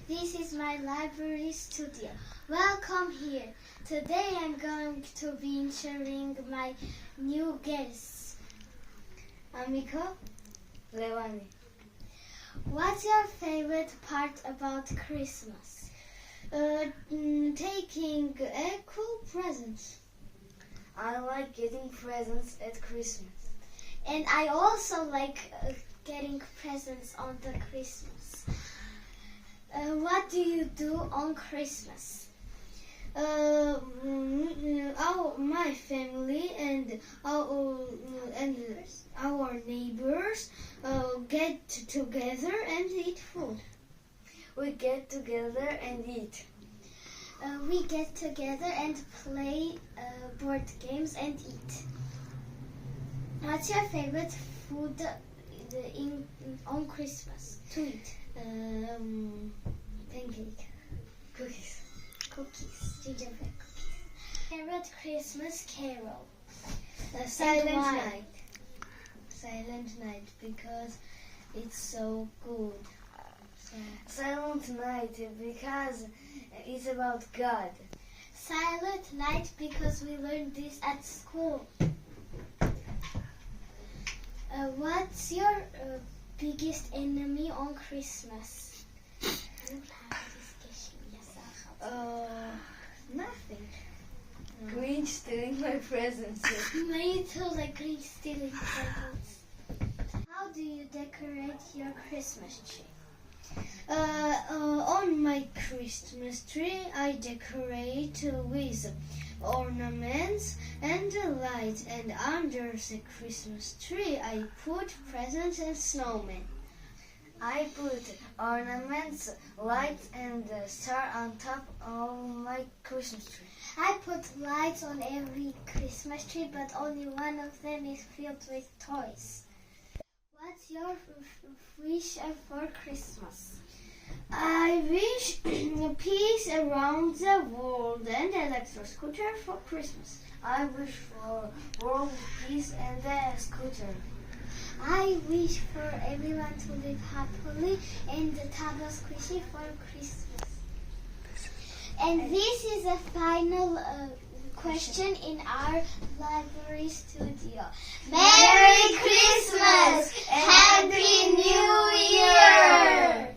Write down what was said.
This is my library studio. Welcome here. Today I'm going to be introducing my new guests. Amiko, Levani. What's your favorite part about Christmas? Taking a cool present. I like getting presents at Christmas. And I also like getting presents on the Christmas. What do you do on Christmas? My family and our neighbors get together and eat food. We get together and eat. We get together and play board games and eat. What's your favorite food on Christmas to eat? Pancake. Cookies. Gingerbread cookies. Favorite Christmas carol? Silent Night. Silent Night because it's so good. Silent Night because it's about God. Silent Night because we learned this at school. What's your biggest enemy on Christmas? Nothing. Grinch stealing my presents. Me too, like Grinch stealing presents. How do you decorate your Christmas tree? On my Christmas tree, I decorate with ornaments and lights, and under the Christmas tree, I put presents and snowmen. I put ornaments, lights, and a star on top of my Christmas tree. I put lights on every Christmas tree, but only one of them is filled with toys. What's your wish for Christmas? I wish peace around the world and an electric scooter for Christmas. I wish for world peace and a scooter. I wish for everyone to live happily and the table squishy for Christmas. And this is a final question in our library studio. Merry Christmas! Happy New Year!